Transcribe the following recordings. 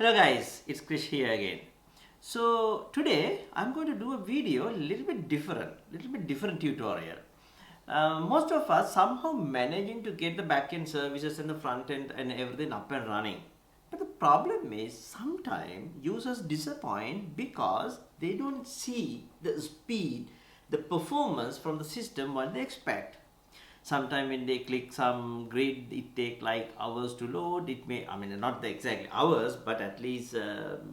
Hello guys, it's Krish here again. So today I'm going to do a video a little bit different tutorial. Most of us somehow managing to get the backend services and the front end and everything up and running. But the problem is sometimes users disappoint because they don't see the speed, the performance from the system what they expect. Sometimes when they click some grid, it take like hours to load. It may, I mean, not the exactly hours, but at least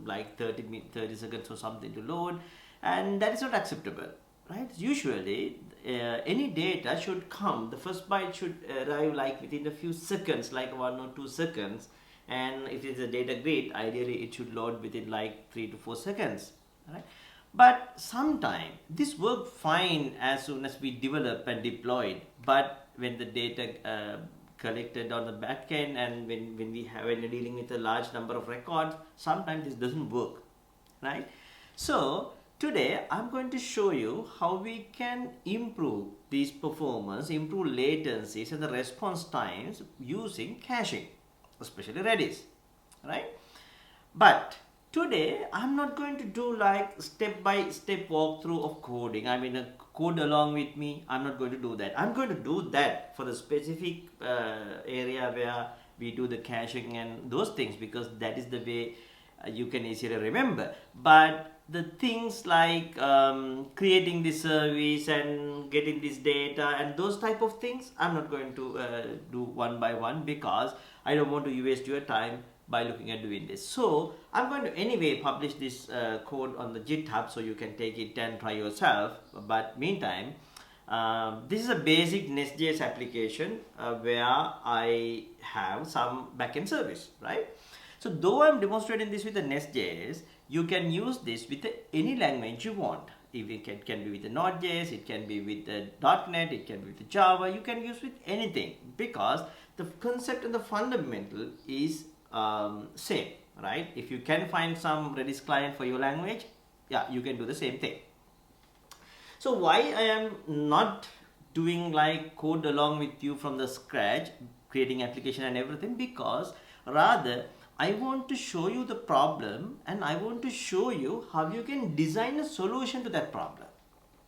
like 30 seconds or something to load, and that is not acceptable, right? Usually, any data should come. The first byte should arrive like within a few seconds, like 1 or 2 seconds, and if it's a data grid, ideally it should load within like 3 to 4 seconds, right? But sometimes this works fine as soon as we develop and deploy it. But when the data collected on the back end and when you're dealing with a large number of records, sometimes this doesn't work, right? So today I'm going to show you how we can improve this performance, improve latencies and the response times using caching, especially Redis, right? But today I'm not going to do like step-by-step walkthrough of coding. I mean, code along with me. I'm not going to do that. I'm going to do that for the specific area where we do the caching and those things, because that is the way you can easily remember. But the things like creating this service and getting this data and those type of things, I'm not going to do one by one, because I don't want to waste your time by looking at doing this. So I'm going to anyway publish this code on the GitHub, so you can take it and try yourself. But meantime, this is a basic Nest.js application where I have some backend service, right? So though I'm demonstrating this with the Nest.js, you can use this with any language you want. If it can be with the Node.js, it can be with the .NET, it can be with the Java, you can use with anything, because the concept and the fundamental is same, right? If you can find some Redis client for your language, yeah, you can do the same thing. So why I am not doing like code along with you from the scratch, creating application and everything, because rather I want to show you the problem and I want to show you how you can design a solution to that problem.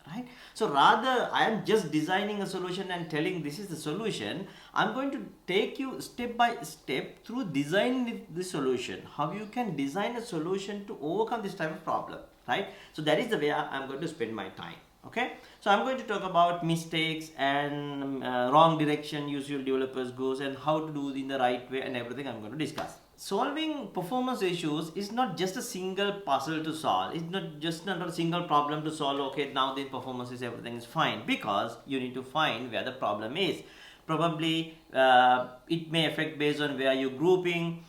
Right? So rather I am just designing a solution and telling this is the solution, I'm going to take you step by step through designing the solution, how you can design a solution to overcome this type of problem, right? So that is the way I'm going to spend my time. Okay, so I'm going to talk about mistakes and wrong direction usual developers goes and how to do it in the right way and everything I'm going to discuss. Solving performance issues is not just a single puzzle to solve. It's not just a single problem to solve. Okay, now the performance is everything is fine, because you need to find where the problem is. Probably it may affect based on where you're grouping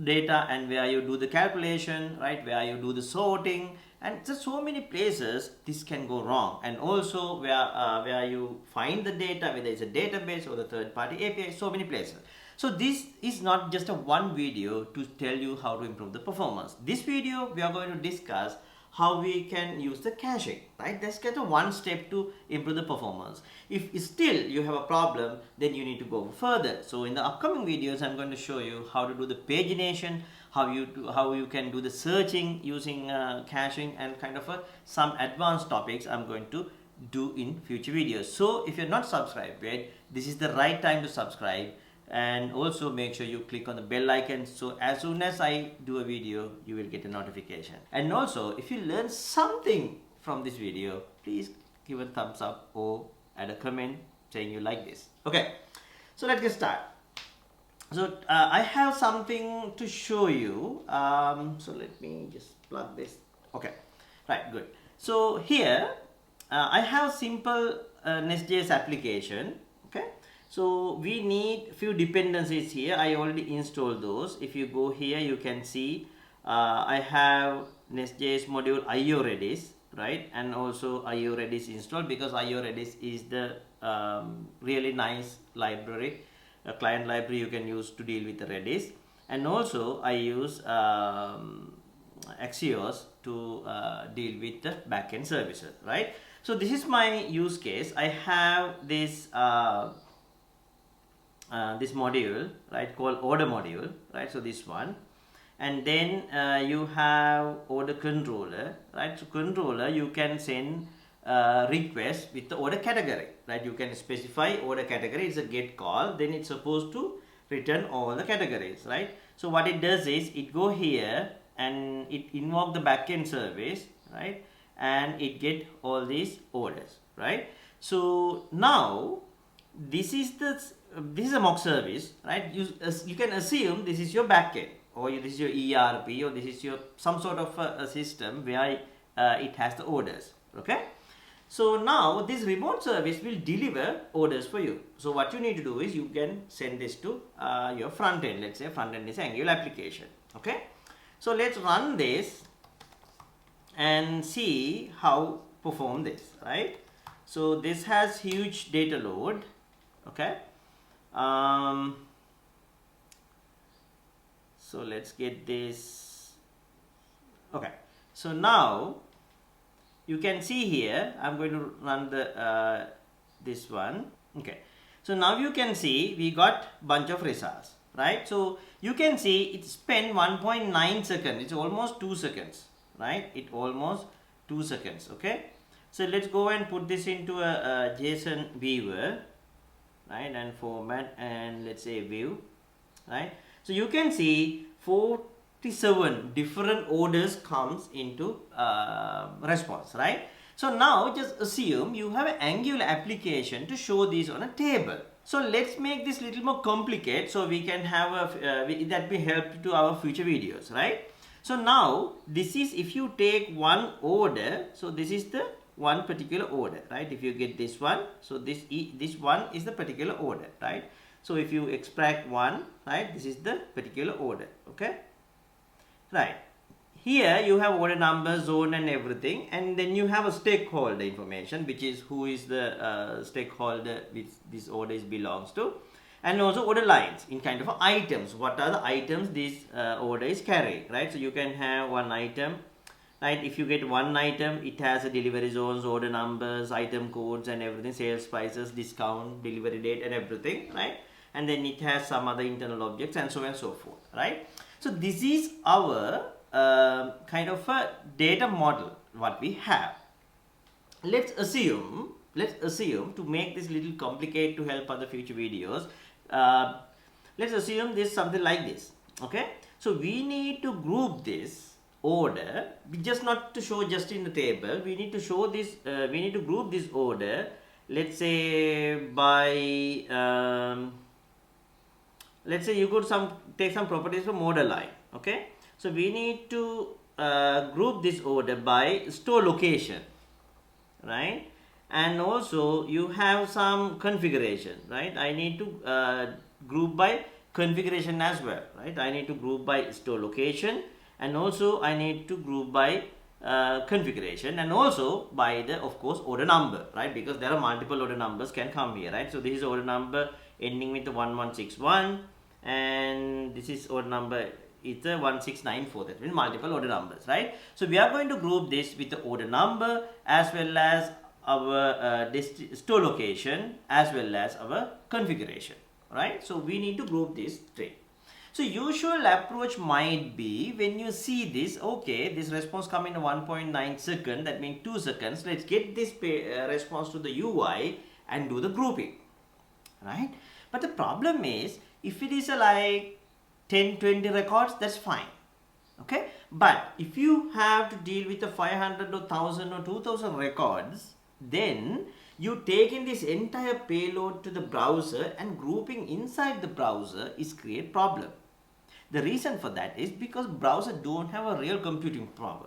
data and where you do the calculation, right? Where you do the sorting, and just so many places this can go wrong. And also where you find the data, whether it's a database or the third-party API, so many places. So this is not just a one video to tell you how to improve the performance. This video we are going to discuss how we can use the caching, right? That's kind of one step to improve the performance. If still you have a problem, then you need to go further. So in the upcoming videos, I'm going to show you how to do the pagination, how you can do the searching using caching, and kind of some advanced topics I'm going to do in future videos. So if you're not subscribed yet, this is the right time to subscribe. And also make sure you click on the bell icon, so as soon as I do a video, you will get a notification. And also, if you learn something from this video, please give a thumbs up or add a comment saying you like this. Okay, so let's get started. So I have something to show you. So let me just plug this. Okay, right, good. So here I have simple Nest.js application. Okay. So we need few dependencies here. I already installed those. If you go here, you can see I have Nest.js module IO Redis, right? And also IO Redis installed, because IO Redis is the really nice library, a client library you can use to deal with the Redis. And also I use Axios to deal with the backend services, right? So this is my use case. I have this this module, right, called order module, right? So this one, and then you have order controller, right? So controller, you can send request with the order category, right? You can specify order category. It's a get call, then it's supposed to return all the categories, right? So what it does is it go here and it invoke the backend service, right? And it get all these orders, right? So now this is a mock service, right? You can assume this is your backend, or this is your ERP, or this is your some sort of a system where it has the orders, okay? So now this remote service will deliver orders for you. So what you need to do is you can send this to your front end. Let's say front end is Angular application, okay? So let's run this and see how perform this, right? So this has huge data load, okay? So let's get this, okay? So now you can see here, I'm going to run the this one, okay? So now you can see we got bunch of results, right? So you can see it spent 1.9 seconds. It's almost 2 seconds, right? It almost 2 seconds, okay? So let's go and put this into a JSON viewer, right? And format, and let's say view, right? So you can see 47 different orders comes into response, right? So now just assume you have an Angular application to show these on a table. So let's make this little more complicated so we can have a that will help to our future videos, right? So now this is, if you take one order, so this is the one particular order, right? If you get this one, so this one is the particular order, right? So if you extract one, right, this is the particular order, okay? Right. Here you have order number, zone and everything, and then you have a stakeholder information, which is who is the stakeholder which this order belongs to, and also order lines in kind of items. What are the items this order is carrying, right? So you can have one item, right? If you get one item, it has a delivery zones, order numbers, item codes and everything, sales prices, discount, delivery date and everything, right? And then it has some other internal objects and so on and so forth, right? So this is our kind of a data model what we have. Let's assume to make this little complicated to help other future videos, let's assume this something like this, okay? So we need to group this order, just not to show just in the table. We need to show this, we need to group this order, let's say by let's say you could take some properties from order line, okay? So we need to group this order by store location, right? And also you have some configuration, right? I need to group by configuration as well, right? I need to group by store location, and also I need to group by configuration, and also by the, of course, order number, right? Because there are multiple order numbers can come here, right? So this is order number ending with the 1161, and this is order number, it's a 1694. That means multiple order numbers, right? So we are going to group this with the order number as well as our store location as well as our configuration, right? So we need to group this three. So usual approach might be, when you see this, okay, this response come in 1.9 seconds, that means 2 seconds. Let's get this response to the UI and do the grouping, right? But the problem is, if it is like 10-20 records, that's fine, okay? But if you have to deal with the 500 or 1000 or 2000 records, then you take in this entire payload to the browser, and grouping inside the browser is create problem. The reason for that is because browser don't have a real computing power,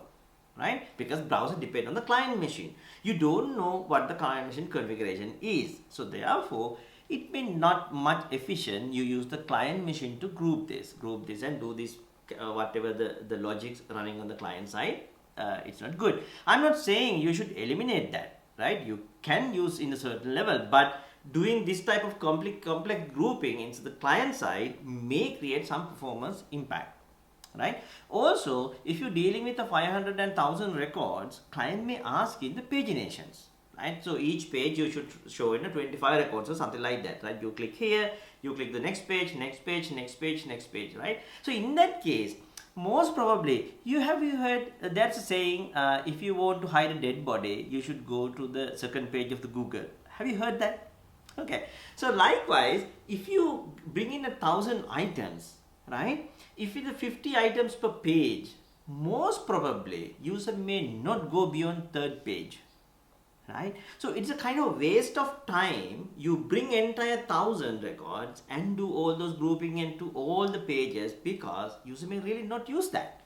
right? Because browser depend on the client machine. You don't know what the client machine configuration is. So therefore, it may not much efficient. You use the client machine to group this and do this, whatever the logics running on the client side. It's not good. I'm not saying you should eliminate that, right? You can use in a certain level, but doing this type of complex grouping into the client side may create some performance impact, right? Also, if you're dealing with the 500 and 1000 records, client may ask in the paginations, right? So each page you should show in a 25 records or something like that, right? You click here, you click the next page, next page, next page, next page, right? So in that case, Most probably you heard that's a saying, if you want to hide a dead body, you should go to the second page of the Google. Have you heard that? Okay, so likewise, if you bring in 1,000 items, right, if it is 50 items per page, most probably user may not go beyond third page, right? So it's a kind of waste of time. You bring entire 1,000 records and do all those grouping into all the pages because user may really not use that,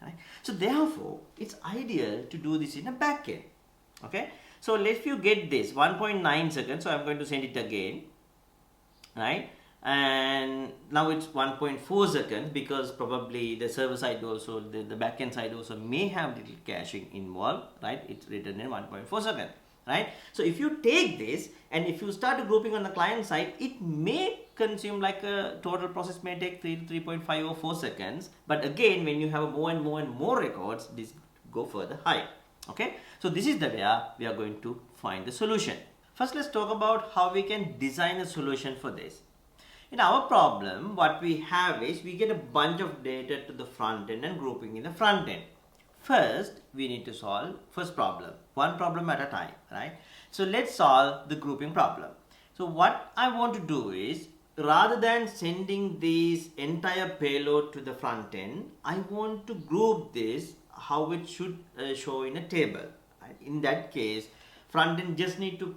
right? So therefore it's ideal to do this in a backend. Okay, so if you get this 1.9 seconds, so I'm going to send it again, right? And now it's 1.4 seconds because probably the server side also, the backend side also may have little caching involved, right? It's written in 1.4 seconds, right? So if you take this and if you start grouping on the client side, it may consume like a total process may take 3.5 or 4 seconds. But again, when you have more and more records, this go further high. Okay, so this is the way we are going to find the solution. First, let's talk about how we can design a solution for this. In our problem, what we have is we get a bunch of data to the front end and grouping in the front end. First, we need to solve first problem, one problem at a time, right? So let's solve the grouping problem. So what I want to do is, rather than sending this entire payload to the front end, I want to group this how it should show in a table, right? In that case, front end just need to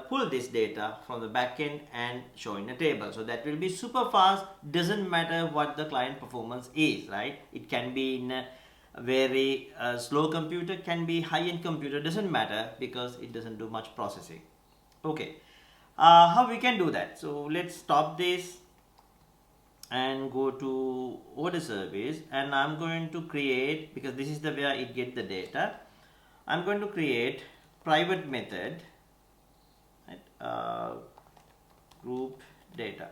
pull this data from the back end and show in a table. So that will be super fast. Doesn't matter what the client performance is, right? It can be in a very slow computer, can be high-end computer, doesn't matter because it doesn't do much processing. Okay, how we can do that? So let's stop this and go to order service, and I'm going to create, because this is the way it get the data, I'm going to create private method, right? Group data.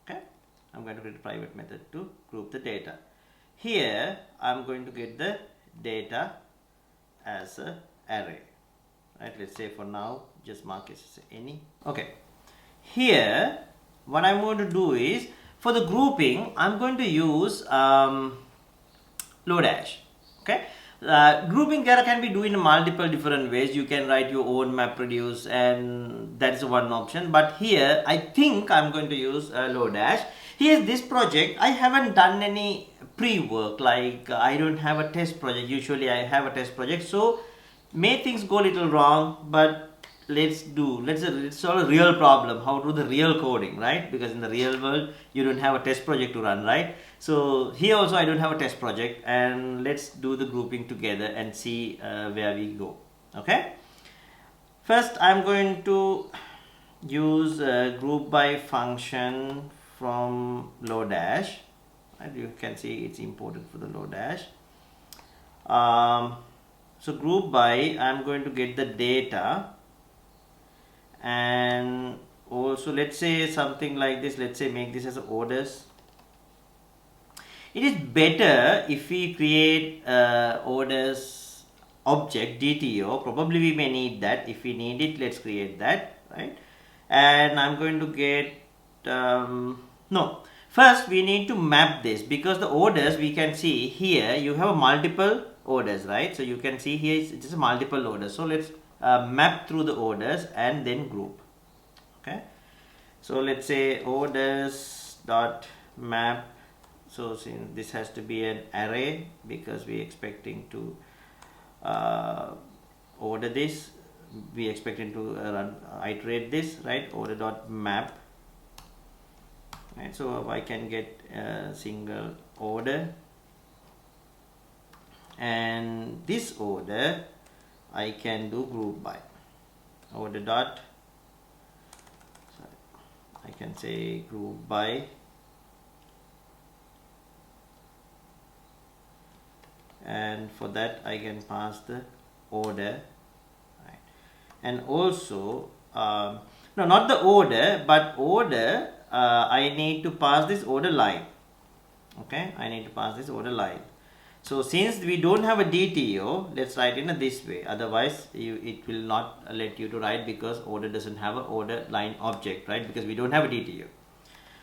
Okay, I'm going to create a private method to group the data. Here I'm going to get the data as a array, right? Let's say for now just mark it as any. Okay, here what I'm going to do is, for the grouping I'm going to use Lodash. Okay, grouping there can be done in multiple different ways. You can write your own MapReduce, and that is one option, but here I think I'm going to use Lodash. Here's this project. I haven't done any pre-work, like I don't have a test project. Usually I have a test project, so may things go a little wrong, but let's solve a real problem, how to do the real coding, right? Because in the real world you don't have a test project to run, right? So here also I don't have a test project, and let's do the grouping together and see where we go. Okay, first I'm going to use group by function from Lodash, and you can see it's imported for the Lodash. So group by, I'm going to get the data, and also let's say something like this. Let's say make this as orders. It is better if we create orders object DTO. Probably we may need that. If we need it, let's create that, right? And I'm going to get no, first we need to map this, because the orders, we can see here you have a multiple orders, right? So you can see here it's just a multiple orders. So let's map through the orders and then group. Okay, so let's say orders dot map. So since this has to be an array, because we expecting to order this, we expecting to iterate this, right? Order dot map, right? So I can get a single order, and this order I can do group by order dot, I can say group by, and for that I can pass the order, right? And also no, not the order, but order I need to pass this order line. Okay, I need to pass this order line. So since we don't have a DTO, let's write in this way. Otherwise it will not let you to write, because order doesn't have an order line object, right? Because we don't have a DTO.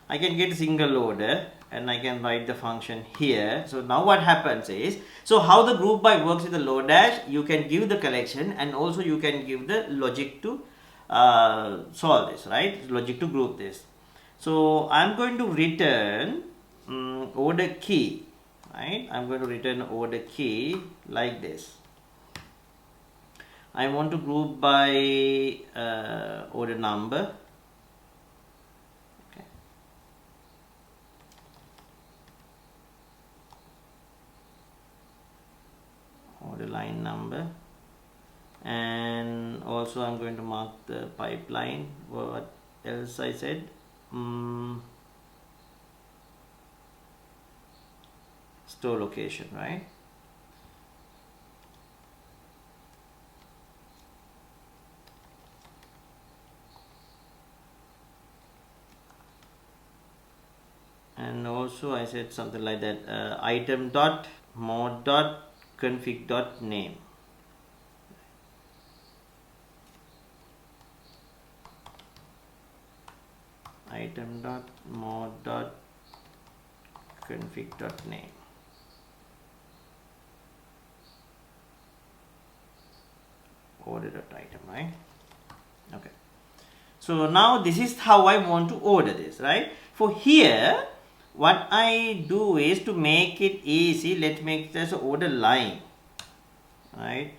I can get a single order and I can write the function here. So now what happens is, so how the group by works with the Lodash, you can give the collection and also you can give the logic to solve this, right? Logic to group this. So I'm going to return order key, right? I'm going to return order key like this. I want to group by order number. Okay. Order line number, and also I'm going to mark the pipeline. What else I said? Store location, right? And also I said something like that, item dot mod dot config dot name. Item dot mod dot config dot name. Order dot item, right? Okay. So now this is how I want to order this, right? For here, what I do is to make it easy, let's make this order line, right?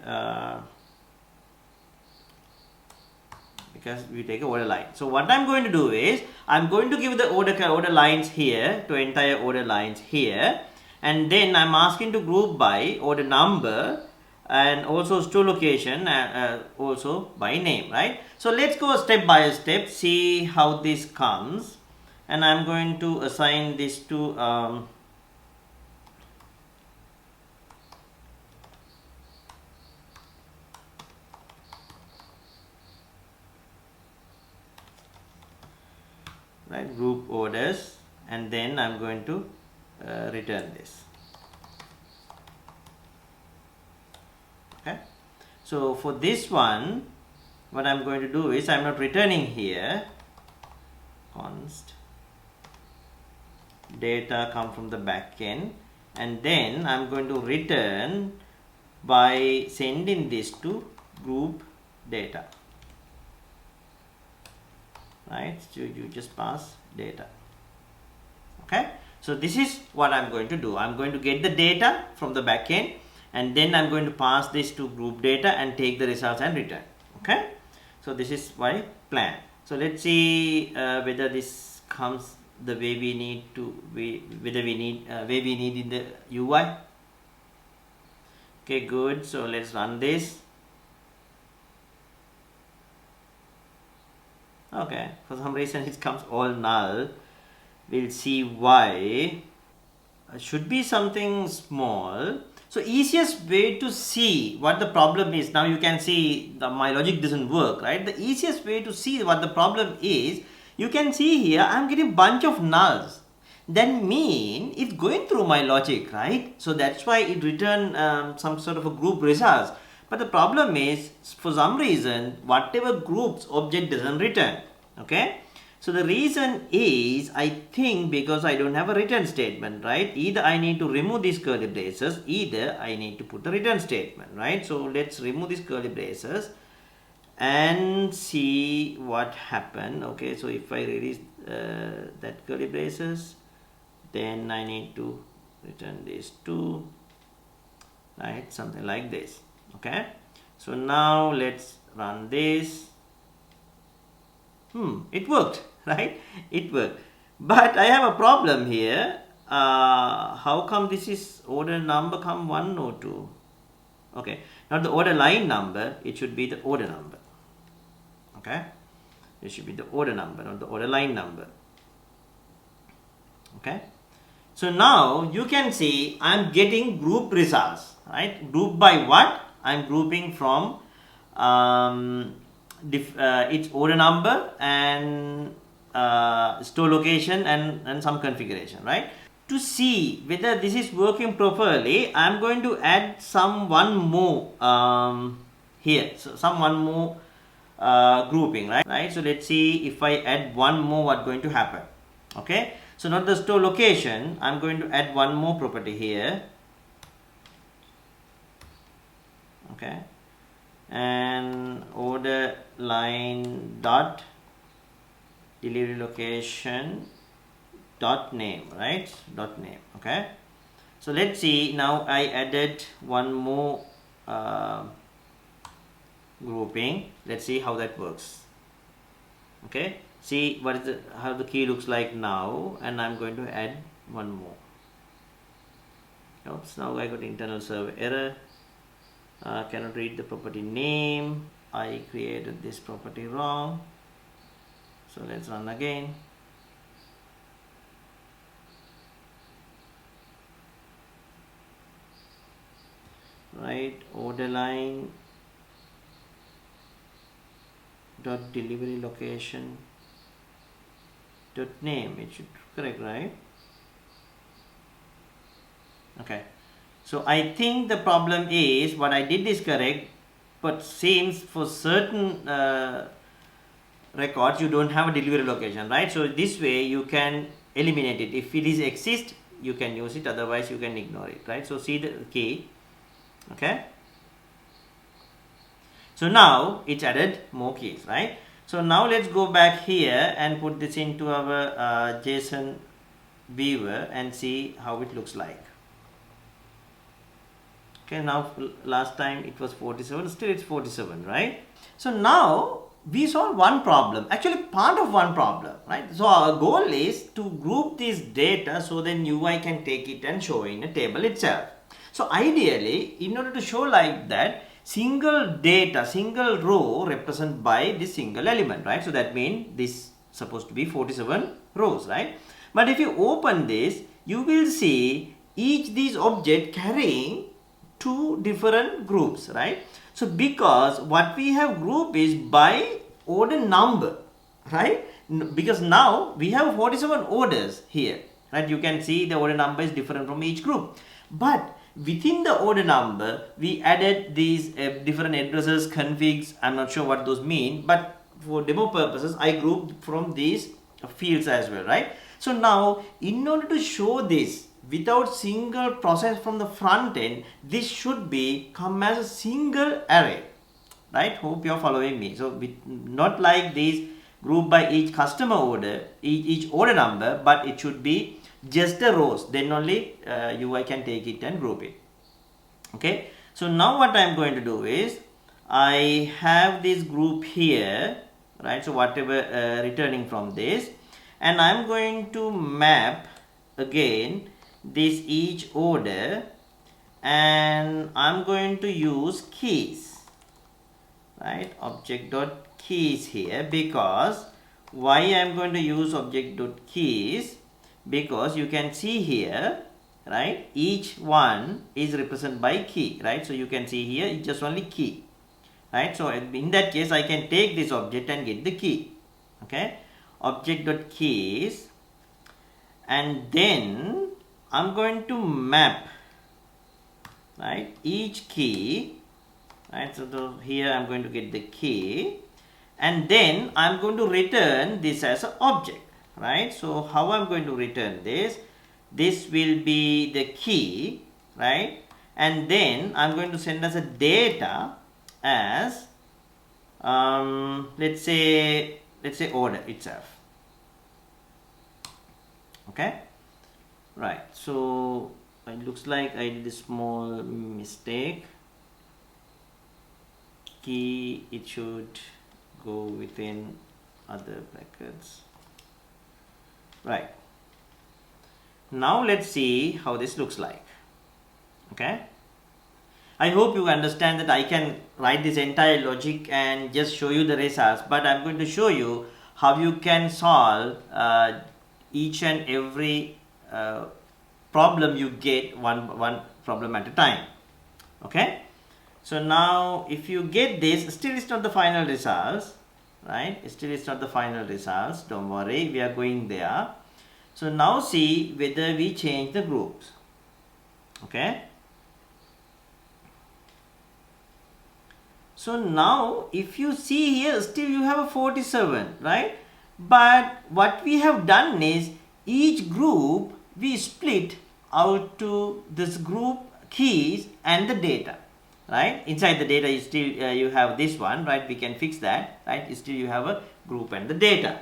Because we take a order line. So what I'm going to do is, I'm going to give the order lines here, to entire order lines here, and then I'm asking to group by order number and also store location and also by name, right? So let's go step by step, see how this comes. And I'm going to assign this to right, group orders, and then I'm going to return this. Okay, so for this one, what I'm going to do is, I'm not returning here const data come from the backend, and then I'm going to return by sending this to group data, right? So you just pass data. Okay, so this is what I'm going to do. I'm going to get the data from the backend, and then I'm going to pass this to group data and take the results and return. Okay, so this is my plan. So let's see whether this comes the way we need to, whether we need way we need in the UI. Okay, good. So let's run this. Okay, for some reason it comes all null. We'll see why. It should be something small. So easiest way to see what the problem is, now you can see my logic doesn't work, right? The easiest way to see what the problem is, you can see here I'm getting bunch of nulls. That mean it's going through my logic, right? So that's why it returned some sort of a group results. But the problem is, for some reason, whatever groups object doesn't return. Okay, so the reason is, I think because I don't have a return statement, right? Either I need to remove these curly braces, either I need to put the return statement, right? So let's remove these curly braces and see what happened. Okay, so if I release that curly braces, then I need to return this too, right? Something like this. Okay, so now let's run this. It worked, right? It worked, but I have a problem here. How come this is order number come 1 or 2? Okay, not the order line number, it should be the order number. Okay, it should be the order number, not the order line number. Okay, so now you can see I'm getting group results, right? Group by what? I'm grouping from its order number and store location and some configuration, right? To see whether this is working properly, I'm going to add one more here, so one more grouping, right? So let's see if I add one more, what's going to happen. Okay, so not the store location. I'm going to add one more property here. Okay, and order line dot delivery location dot name, right? Dot name. Okay, so let's see. Now I added one more grouping. Let's see how that works. Okay, see what is how the key looks like now, and I'm going to add one more. Oops, now I got internal server error. Cannot read the property name. I created this property wrong. So let's run again. Right, order line dot delivery location dot name. It should be correct, right? Okay, so I think the problem is what I did is correct, but seems for certain records you don't have a delivery location, right? So this way you can eliminate it. If it is exist, you can use it, otherwise you can ignore it, right? So see the key. Okay, so now it's added more keys, right? So now let's go back here and put this into our JSON viewer and see how it looks like. Okay, now last time it was 47, still it's 47, right? So now we solve one problem, actually part of one problem, right? So our goal is to group this data so then UI can take it and show in a table itself. So ideally, in order to show like that, single data, single row represented by this single element, right? So that means this supposed to be 47 rows, right? But if you open this, you will see each these object carrying two different groups, right? So because what we have grouped is by order number, right? Because now we have 47 orders here, right? You can see the order number is different from each group, but within the order number we added these different addresses, configs. I'm not sure what those mean, but for demo purposes I grouped from these fields as well, right? So now in order to show this without single process from the front end, this should be come as a single array, right? Hope you're following me. So not like this group by each customer order, each order number, but it should be just the rows, then only UI can take it and group it. Okay, so now what I'm going to do is I have this group here, right? So whatever returning from this, and I'm going to map again this each order, and I'm going to use keys, right? Object dot keys here. Because why I'm going to use object dot keys, because you can see here, right, each one is represented by key, right? So you can see here it's just only key, right? So in that case I can take this object and get the key. Okay, object dot keys, and then I'm going to map, right, each key, right? So here I'm going to get the key, and then I'm going to return this as an object, right? So how I'm going to return this? This will be the key, right? And then I'm going to send as a data as let's say order itself. Okay, right? So it looks like I did a small mistake. Key, it should go within other brackets, right? Now let's see how this looks like. Okay, I hope you understand that I can write this entire logic and just show you the results, but I'm going to show you how you can solve each and every problem you get one problem at a time. Okay, so now if you get this, still it's not the final results, right? Still it's not the final results, don't worry, we are going there. So now see whether we change the groups. Okay, so now if you see here, still you have a 47, right? But what we have done is each group we split out to this group keys and the data, right? Inside the data you still you have this one, right? We can fix that, right? Still you have a group and the data,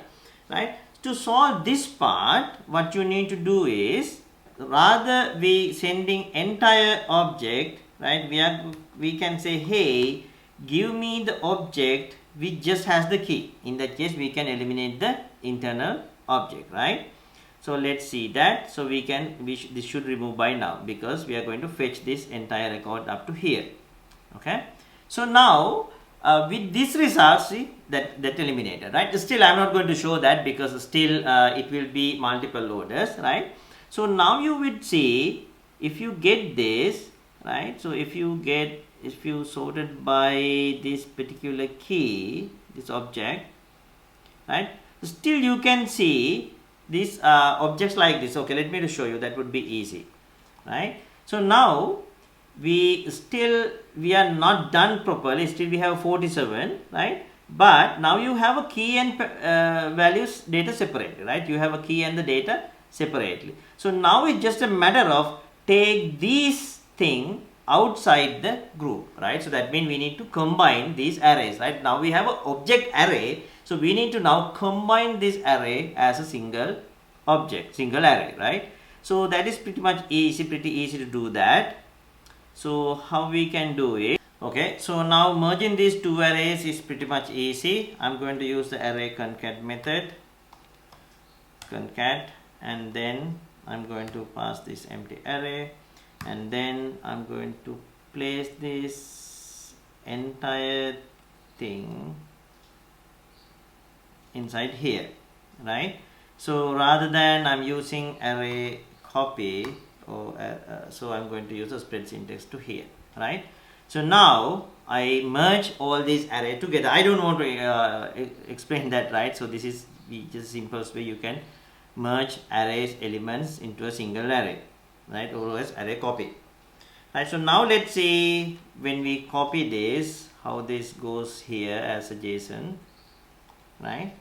right? To solve this part, what you need to do is, rather we sending entire object, right? We can say, hey, give me the object which just has the key. In that case we can eliminate the internal object, right? So let's see that. So this should remove by now, because we are going to fetch this entire record up to here. Okay, so now with this result, see that eliminated, right? Still I am not going to show that, because still it will be multiple loaders, right? So now you would see, if you get this, right? So if you sorted by this particular key, this object, right? Still you can see these objects like this. Okay, let me to show you, that would be easy, right? So now we are not done properly, still we have 47, right? But now you have a key and values data separately, right? You have a key and the data separately. So now it's just a matter of take these thing outside the group, right? So that means we need to combine these arrays, right? Now we have an object array, so we need to now combine this array as a single object, single array, right? So that is pretty much easy, pretty easy to do that. So how we can do it? Okay, so now merging these two arrays is pretty much easy. I'm going to use the array concat method, concat, and then I'm going to pass this empty array, and then I'm going to place this entire thing inside here, right? So rather than I'm using array copy, so I'm going to use a spread syntax to here, right? So now I merge all these array together. I don't want to explain that, right? So this is just simplest way you can merge arrays elements into a single array, right? Or as array copy, right? So now let's see, when we copy this, how this goes here as a JSON, right?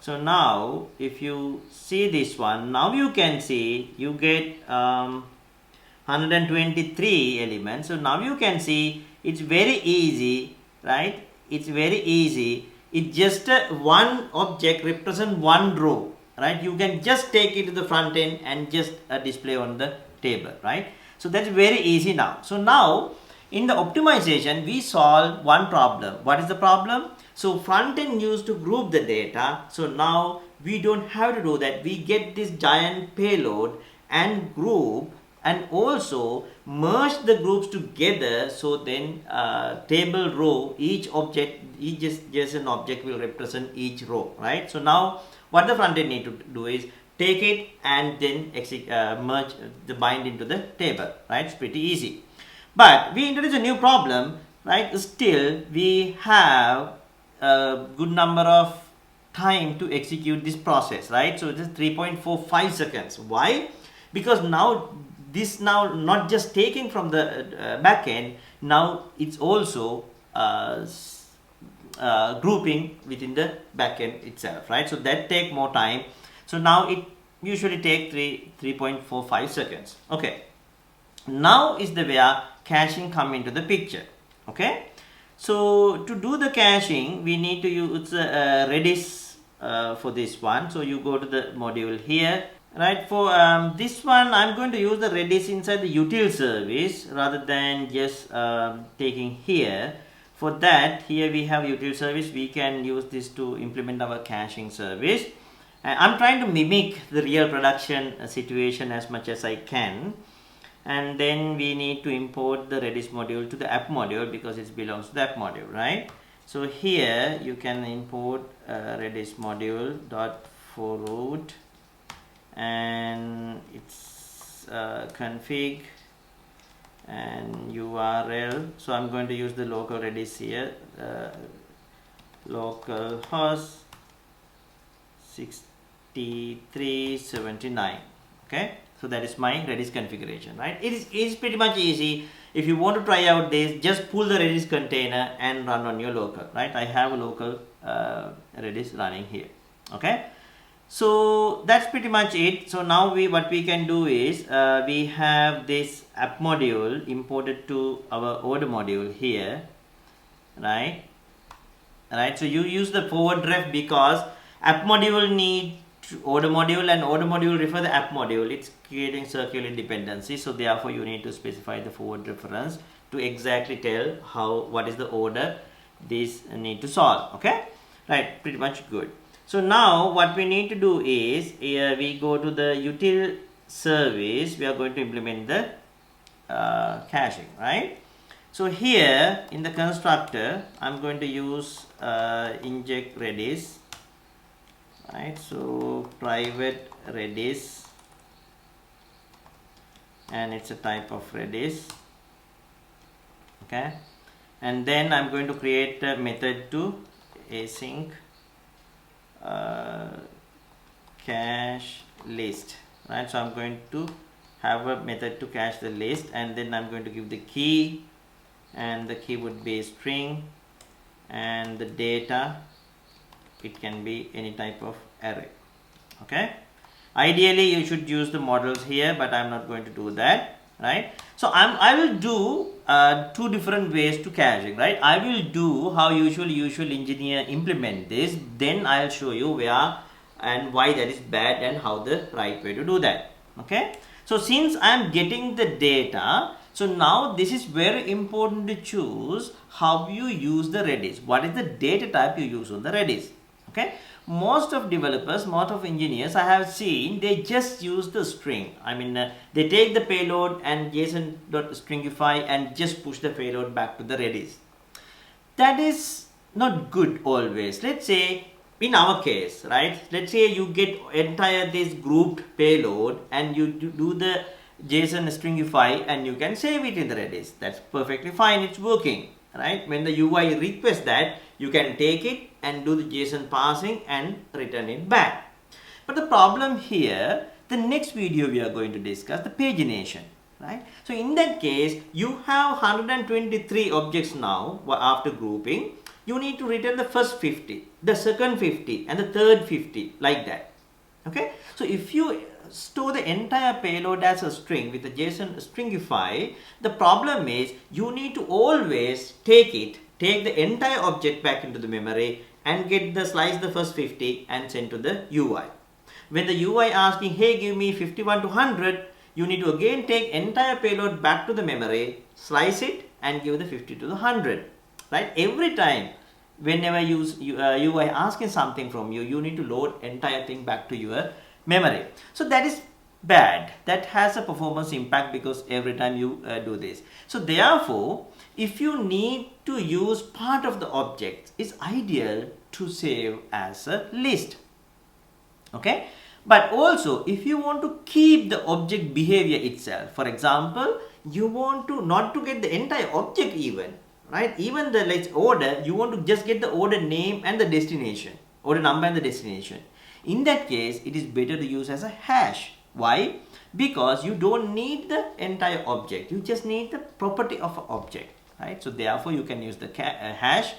So now if you see this one, now you can see you get 123 elements. So now you can see it's very easy, right? It's very easy. It's just one object represent one row, right? You can just take it to the front end and just display on the table, right? So that's very easy now. So now in the optimization we solve one problem. What is the problem? So front end used to group the data. So now we don't have to do that. We get this giant payload and group, and also merge the groups together. So then table row, each object, each JSON object will represent each row, right? So now what the front end need to do is take it and then merge the bind into the table, right? It's pretty easy. But we introduce a new problem, right? Still we have a good number of time to execute this process, right? So it is 3.45 seconds. Why? Because now this now not just taking from the backend, now it's also grouping within the backend itself, right? So that take more time. So now it usually take 3.45 seconds. Okay, now is the where caching come into the picture. Okay, so to do the caching we need to use Redis for this one. So you go to the module here, right? For this one I'm going to use the Redis inside the util service rather than just taking here. For that, here we have util service. We can use this to implement our caching service. I'm trying to mimic the real production situation as much as I can. And then we need to import the Redis module to the app module because it belongs to the app module, right? So here you can import Redis module dot for root, and it's config and URL. So I'm going to use the local Redis here, localhost 6379. Okay, so that is my Redis configuration, right? It is pretty much easy. If you want to try out this, just pull the Redis container and run on your local, right? I have a local Redis running here. Okay, So that's pretty much it. So now what we can do is we have this app module imported to our order module here, right? So you use the forward ref because app module need order module and order module refer the app module. It's creating circular dependency, so therefore you need to specify the forward reference to exactly tell what is the order this need to solve. Okay, right, pretty much good. So now what we need to do is we go to the util service. We are going to implement the caching, right? So here in the constructor, I'm going to use inject Redis, right? So private Redis, and it's a type of Redis, okay? And then I'm going to create a method to async cache list, right? So I'm going to have a method to cache the list, and then I'm going to give the key, and the key would be a string, and the data, it can be any type of array. Okay, ideally you should use the models here, but I'm not going to do that, right? So I will do two different ways to caching, right? I will do how usual engineer implement this, then I'll show you where and why that is bad and how the right way to do that. Okay, so since I'm getting the data, so now this is very important to choose how you use the Redis. What is the data type you use on the Redis? Okay, most of developers, most of engineers I have seen, they just use the string. I mean, they take the payload and JSON.stringify and just push the payload back to the Redis. That is not good always. Let's say in our case, right, let's say you get entire this grouped payload and you do the JSON stringify and you can save it in the Redis. That's perfectly fine, it's working, right? When the UI requests that, you can take it and do the JSON parsing and return it back. But the problem here, the next video we are going to discuss the pagination, right? So in that case, you have 123 objects now after grouping. You need to return the first 50, the second 50, and the third 50, like that. Okay, so if you store the entire payload as a string with the JSON stringify, the problem is you need to always take the entire object back into the memory and slice the first 50 and send to the UI. When the UI asking, hey, give me 51 to 100, you need to again take entire payload back to the memory, slice it and give the 50 to the 100, right? Every time whenever UI asking something from you, you need to load entire thing back to your memory. So that is bad. That has a performance impact because every time you do this. So therefore, if you need to use part of the object, it's ideal to save as a list. Okay, but also if you want to keep the object behavior itself, for example, you want to not to get the entire object even, right? Even the let's order, you want to just get the order name and the destination, order number and the destination. In that case, it is better to use as a hash. Why? Because you don't need the entire object, you just need the property of an object, right? So therefore you can use the hash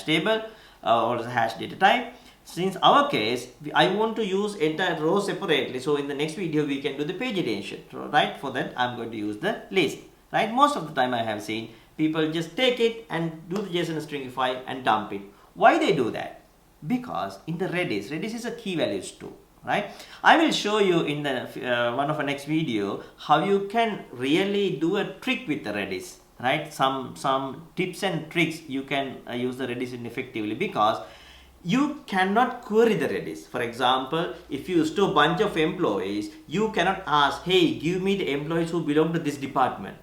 table or the hash data type. Since our case, I want to use entire row separately, so in the next video we can do the pagination, right? For that I'm going to use the list, right? Most of the time I have seen people just take it and do the JSON stringify and dump it. Why they do that? Because in the Redis is a key values tool, right? I will show you in the one of the next video how you can really do a trick with the Redis, right? Some tips and tricks you can use the Redis effectively, because you cannot query the Redis. For example, if you store a bunch of employees, you cannot ask, hey, give me the employees who belong to this department,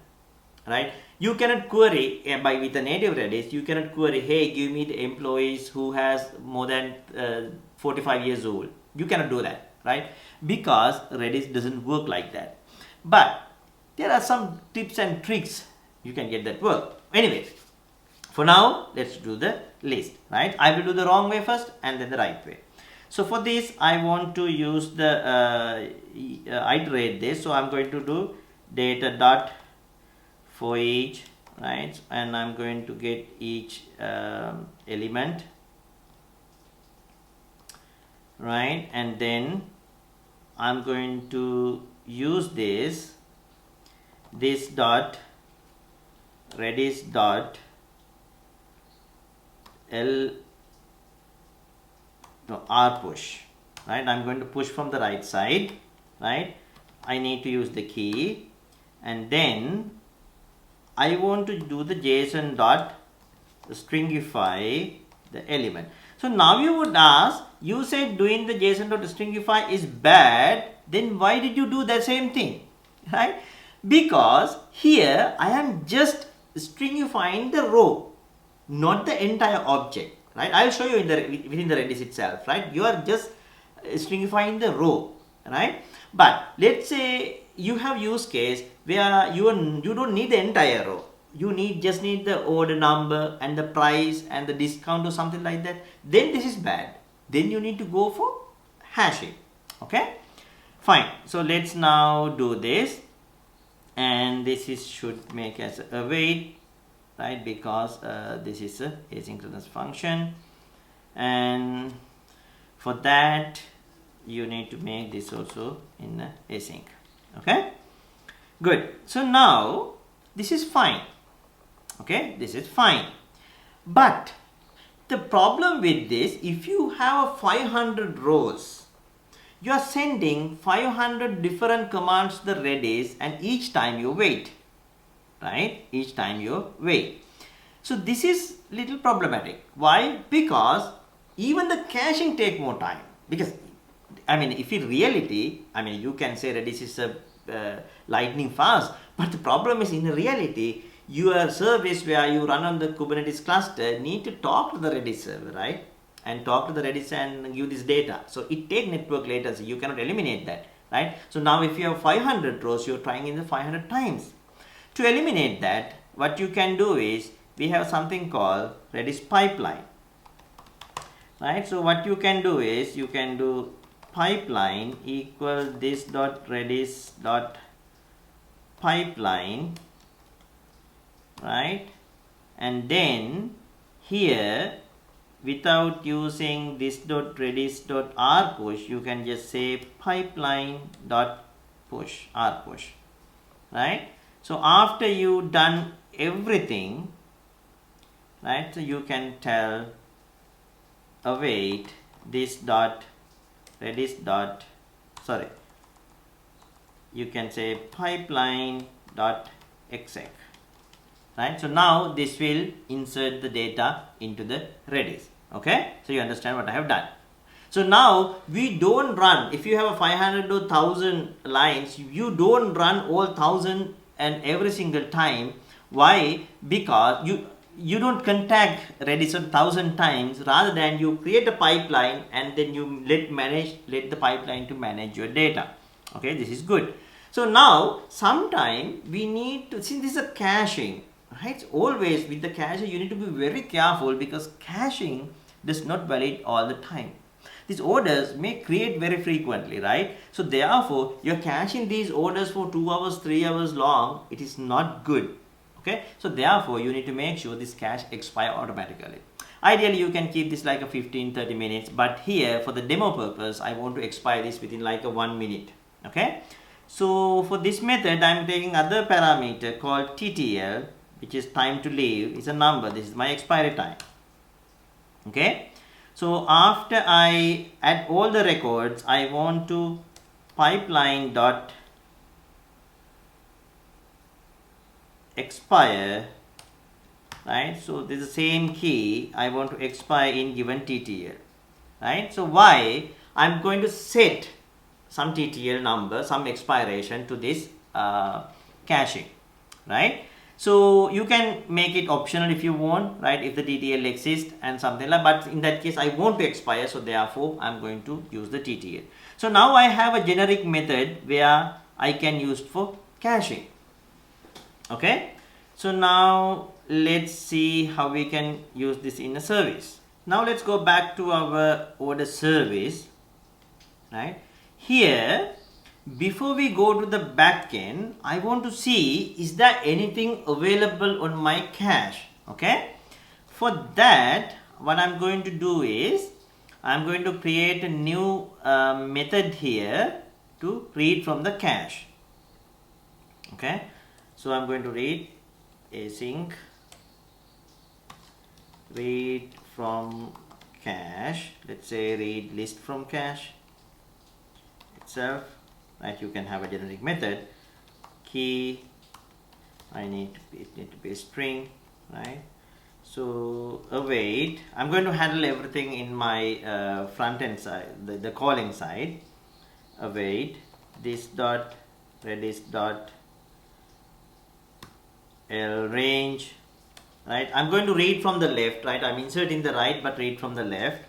right? You cannot query with a native Redis, you cannot query, hey, give me the employees who has more than 45 years old. You cannot do that, right? Because Redis doesn't work like that. But there are some tips and tricks you can get that work. Anyway, for now, let's do the list, right? I will do the wrong way first and then the right way. So for this, I want to use the iterate this. So I'm going to do data dot for each, right? And I'm going to get each element, right? And then I'm going to use this dot Redis dot R push, right? I'm going to push from the right side, right? I need to use the key, and then I want to do the JSON dot stringify the element. So now you would ask, you said doing the JSON dot stringify is bad, then why did you do the same thing, right? Because here I am just stringifying the row, not the entire object, right? I'll show you in the within the Redis itself, right? You are just stringifying the row, right? But let's say you have use case where you don't need the entire row. You just need the order number and the price and the discount or something like that. Then this is bad. Then you need to go for hashing. Okay, fine. So let's now do this, and this is should make as a await, right? Because this is a asynchronous function, and for that you need to make this also in async. Okay, good. So now this is fine. Okay, this is fine. But the problem with this, if you have 500 rows, you are sending 500 different commands to the Redis, and each time you wait, right? Each time you wait. So this is little problematic. Why? Because even the caching take more time. Because I mean, if in reality, I mean, you can say Redis is a lightning fast, but the problem is in reality, your service where you run on the Kubernetes cluster need to talk to the Redis server, right? And talk to the Redis and give this data. So it takes network latency. You cannot eliminate that, right? So now if you have 500 rows, you're trying in the 500 times. To eliminate that, what you can do is, we have something called Redis pipeline, right? So what you can do is, you can do pipeline equal this dot Redis dot pipeline, right? And then here, without using this dot Redis dot R push, you can just say pipeline dot push R push, right? So after you done everything, right, so you can tell await this dot Redis dot, sorry, you can say pipeline dot exec, right? So now this will insert the data into the Redis. Okay, so you understand what I have done. So now we don't run, if you have a 500 to 1000 lines, you don't run all 1000 and every single time. Why? Because you don't contact Redis 1000 times, rather than you create a pipeline and then you let the pipeline to manage your data. Okay, this is good. So now sometime we need to, since this is a caching, right? Always with the caching you need to be very careful, because caching does not valid all the time. These orders may create very frequently, right? So therefore you're caching these orders for 2 hours, 3 hours long. It is not good. Okay, so therefore you need to make sure this cache expire automatically. Ideally you can keep this like a 15-30 minutes, but here for the demo purpose I want to expire this within like a 1 minute. Okay, so for this method I'm taking other parameter called TTL, which is time to leave. It's a number. This is my expiry time. Okay, so after I add all the records, I want to pipeline dot expire, right? So this is the same key. I want to expire in given TTL, right? So why? I'm going to set some TTL number, some expiration to this caching, right? So you can make it optional if you want, right? If the TTL exists and something like, but in that case I want to expire, so therefore I'm going to use the TTL. So now I have a generic method where I can use for caching. Okay, so now let's see how we can use this in a service. Now let's go back to our order service, right? Here, before we go to the backend, I want to see, is there anything available on my cache? Okay, for that what I'm going to do is, I'm going to create a new method here to read from the cache. Okay, so I'm going to read async read from cache. Let's say read list from cache itself. Right, you can have a generic method. Key, it need to be a string, right? So await, I'm going to handle everything in my front end side, the calling side. Await this dot redis dot l range, right? I'm going to read from the left, right? I'm inserting the right but read from the left,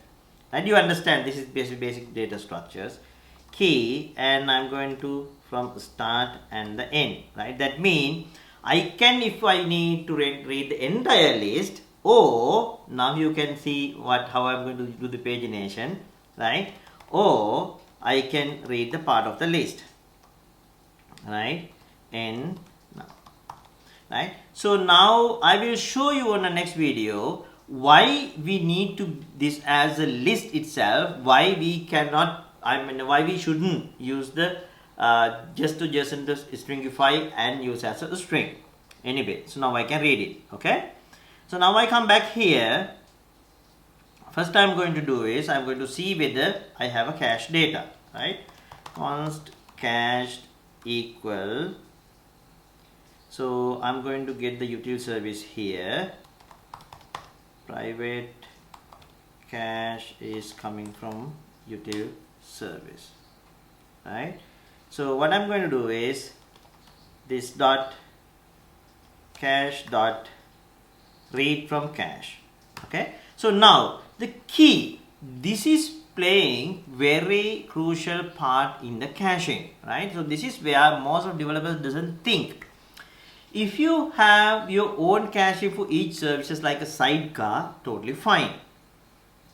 and you understand this is basic data structures. Key, and I'm going to from start and the end, right? That means I can, if I need to read the entire list, or now you can see how I'm going to do the pagination, right? Or I can read the part of the list, right? And now, right? So now I will show you on the next video why we need to this as a list itself, why we cannot, why we shouldn't use the just to stringify and use as a string. Anyway, so now I can read it. Okay, so now I come back here. First I'm going to do is I'm going to see whether I have a cache data, right? Const cached equal. So I'm going to get the util service here. Private cache is coming from util service, right? So what I'm going to do is this dot cache dot read from cache. Okay, so now the key, this is playing very crucial part in the caching, right? So this is where most of developers doesn't think. If you have your own caching for each services like a sidecar, totally fine,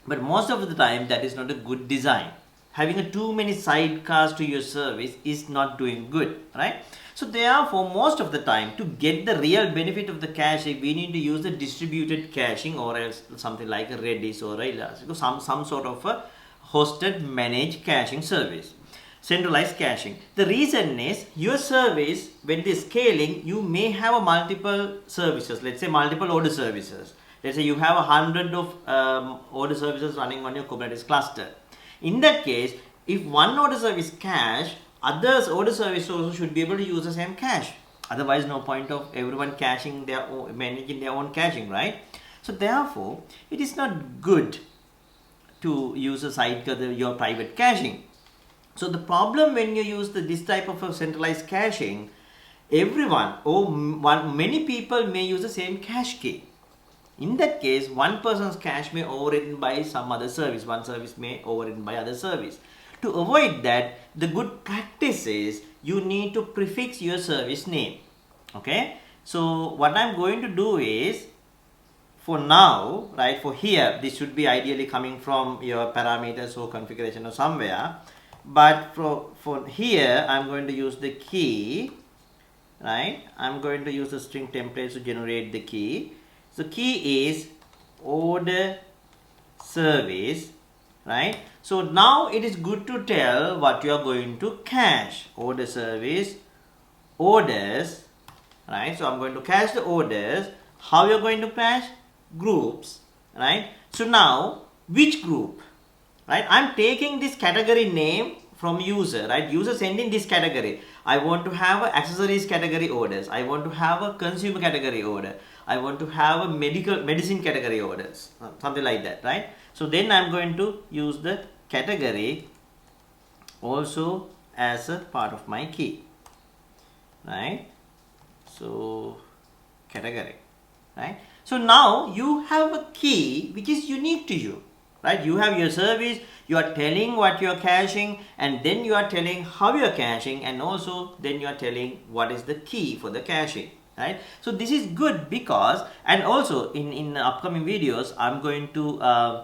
but most of the time that is not a good design. Having too many sidecars to your service is not doing good, right? So therefore, most of the time, to get the real benefit of the caching, we need to use the distributed caching, or else something like a Redis or a some sort of a hosted managed caching service, centralized caching. The reason is your service, when it is scaling, you may have a multiple services, let's say multiple order services. Let's say you have 100 of order services running on your Kubernetes cluster. In that case, if one order service cache, others order service also should be able to use the same cache. Otherwise, no point of everyone caching their own, managing their own caching, right? So therefore, it is not good to use a sidecar, your private caching. So the problem when you use this type of a centralized caching, everyone or many people may use the same cache key. In that case, one person's cache may overridden by some other service. One service may overridden by other service. To avoid that, the good practice is you need to prefix your service name. Okay. So what I'm going to do is, for now, right, for here, this should be ideally coming from your parameters or configuration or somewhere. But for here, I'm going to use the key, right? I'm going to use the string templates to generate the key. So key is order service, right? So now it is good to tell what you are going to cache. Order service, orders, right? So I'm going to cache the orders. How you're going to cache? Groups, right? So now which group, right? I'm taking this category name from user, right? User sending this category. I want to have a accessories category orders. I want to have a consumer category order. I want to have a medicine category orders, something like that, right? So then I'm going to use the category also as a part of my key, right? So category, right? So now you have a key which is unique to you, right? You have your service, you are telling what you are caching, and then you are telling how you are caching, and also then you are telling what is the key for the caching. Right? So this is good because, and also in upcoming videos, I'm going to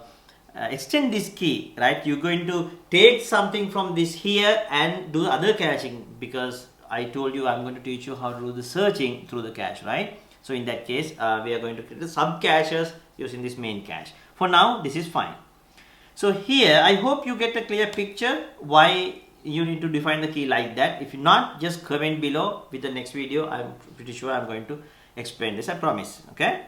extend this key, right? You're going to take something from this here and do other caching, because I told you I'm going to teach you how to do the searching through the cache, right? So in that case, we are going to create the sub caches using this main cache. For now, this is fine. So here I hope you get a clear picture why you need to define the key like that. If not, just comment below. With the next video, I'm pretty sure I'm going to explain this, I promise. Okay,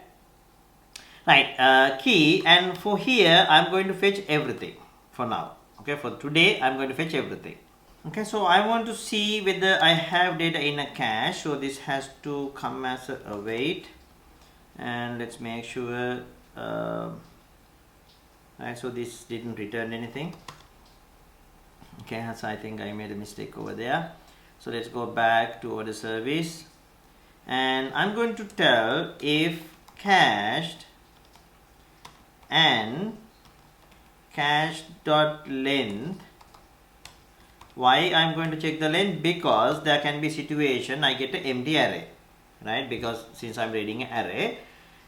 right, key, and for here I'm going to fetch everything for now. Okay, for today I'm going to fetch everything. Okay, so I want to see whether I have data in a cache, so this has to come as a await, and let's make sure right, so this didn't return anything. Okay, so I think I made a mistake over there. So let's go back to order service, and I'm going to tell if cached and cache.length. Why I'm going to check the length? Because there can be situation I get an empty array, right? Because since I'm reading an array,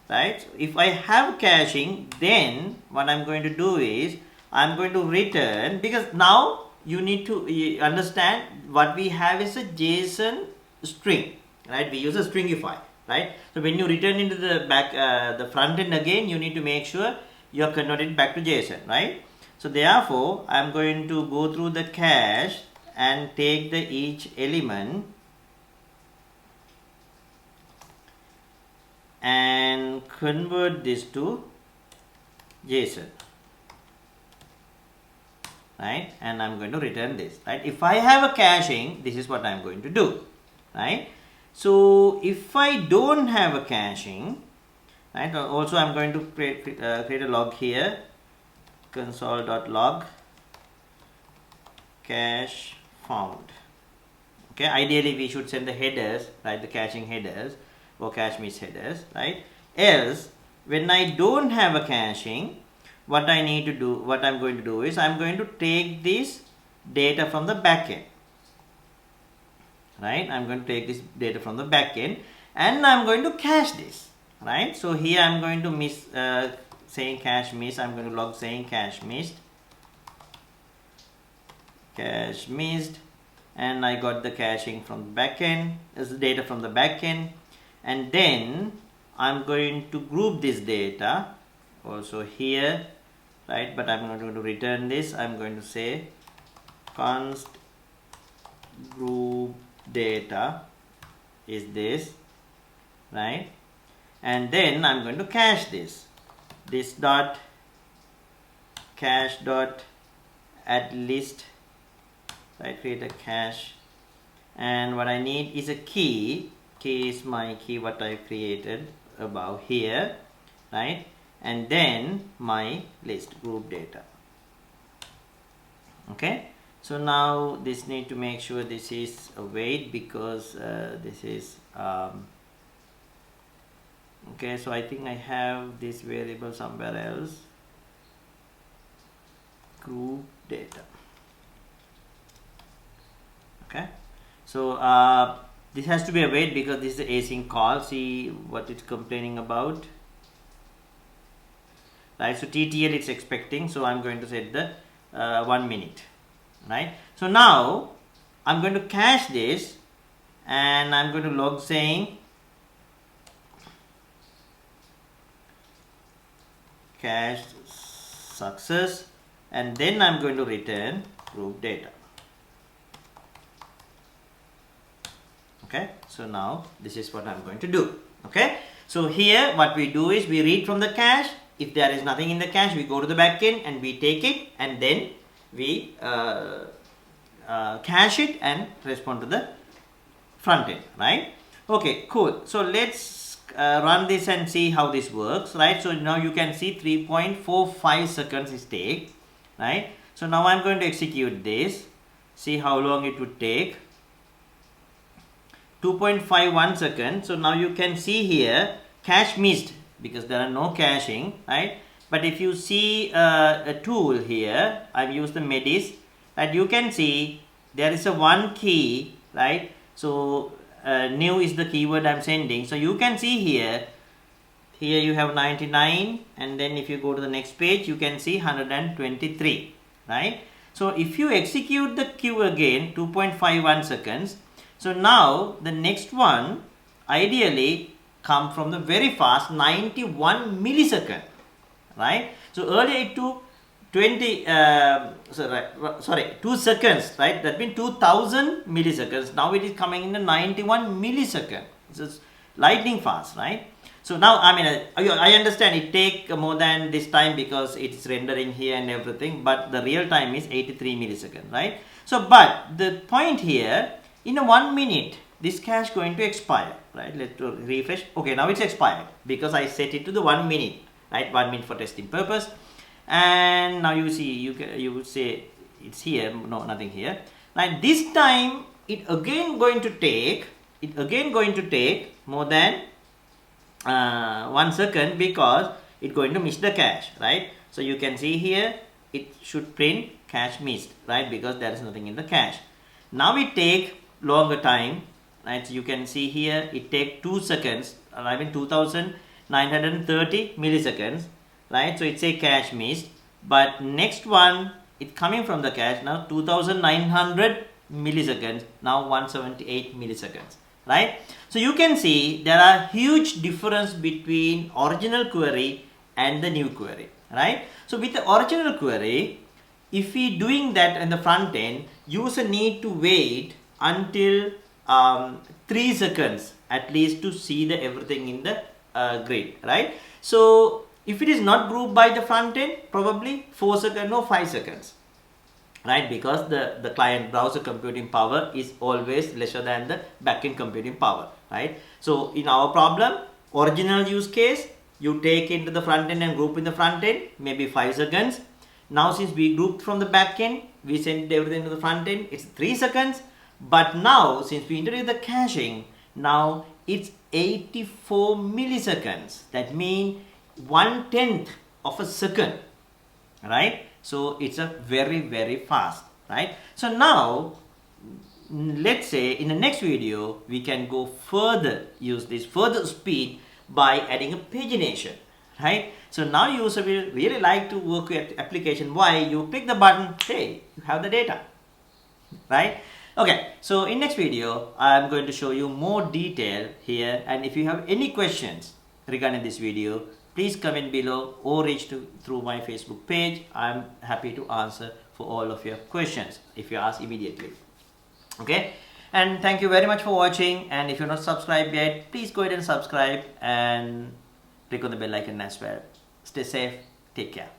right? So if I have caching, then what I'm going to do is I'm going to return, because now you need to understand what we have is a JSON string, right? We use a stringify, right? So when you return into the back the front end again, you need to make sure you are converted back to JSON, right? So therefore I'm going to go through the cache and take the each element and convert this to JSON, right? And I'm going to return this, right? If I have a caching, this is what I'm going to do, right? So if I don't have a caching, right, also I'm going to create a log here, console.log cache found. Okay, ideally we should send the headers, right, the caching headers or cache miss headers, right? Else when I don't have a caching, what I need to do, what I'm going to do is I'm going to take this data from the backend, right? I'm going to take this data from the backend and I'm going to cache this, right? So here I'm going to miss saying cache miss. I'm going to log saying cache missed, and I got the caching from the backend as the data from the backend, and then I'm going to group this data also here, right? But I'm not going to return this. I'm going to say const group data is this, right? And then I'm going to cache this dot cache dot add list, right? Create a cache, and what I need is a key is my key what I created above here, right? And then my list group data. Okay, so now this need to make sure this is await, because this is okay, so I think I have this variable somewhere else, group data. Okay, so this has to be await because this is async call. See what it's complaining about, right? So TTL it's expecting, so I'm going to set the 1 minute, right? So now I'm going to cache this and I'm going to log saying cache success, and then I'm going to return group data. Okay, so now this is what I'm going to do. Okay, so here what we do is we read from the cache. If there is nothing in the cache, we go to the backend and we take it, and then we cache it and respond to the front end, right? Okay, cool. So let's run this and see how this works, right? So now you can see 3.45 seconds is take, right? So now I'm going to execute this, see how long it would take. 2.51 seconds. So now you can see here cache missed because there are no caching, right? But if you see a tool here, I've used the Redis, and you can see there is a one key, right? So new is the keyword I'm sending. So you can see here you have 99, and then if you go to the next page, you can see 123, right? So if you execute the queue again, 2.51 seconds. So now the next one ideally come from the very fast 91 millisecond, right? So earlier it took 20 sorry 2 seconds, right? That means 2000 milliseconds. Now it is coming in the 91 millisecond. It's lightning fast, right? So now I mean I understand it take more than this time because it's rendering here and everything, but the real time is 83 milliseconds, right? So but the point here, in a 1 minute this cache going to expire, right? Let's refresh. Okay, now it's expired because I set it to the 1 minute, right? 1 minute for testing purpose. And now you see, you would say it's here, no, nothing here. Now this time it again going to take more than 1 second because it's going to miss the cache, right? So you can see here it should print cache missed, right? Because there is nothing in the cache. Now it take longer time, right? So you can see here it take 2 seconds, I mean 2930 milliseconds, right? So it's a cache missed, but next one it coming from the cache now 2900 milliseconds, now 178 milliseconds, right? So you can see there are huge difference between original query and the new query, right? So with the original query, if we doing that in the front end, user need to wait until 3 seconds at least to see the everything in the grid, right? So if it is not grouped by the front end, probably 4 seconds or 5 seconds, right? Because the client browser computing power is always lesser than the backend computing power, right? So in our problem, original use case, you take into the front end and group in the front end, maybe 5 seconds. Now since we grouped from the backend, we sent everything to the front end, it's 3 seconds. But now since we introduced the caching, now it's 84 milliseconds. That means 1/10 of a second, right? So it's a very fast, right? So now let's say in the next video we can go further, use this further speed by adding a pagination, right? So now user will really like to work with application. Why? You click the button, hey, you have the data, right? Okay, so in next video I'm going to show you more detail here, and if you have any questions regarding this video, please comment below or reach through my Facebook page. I'm happy to answer for all of your questions if you ask immediately. Okay, and thank you very much for watching, and if you're not subscribed yet, please go ahead and subscribe and click on the bell icon as well. Stay safe, take care.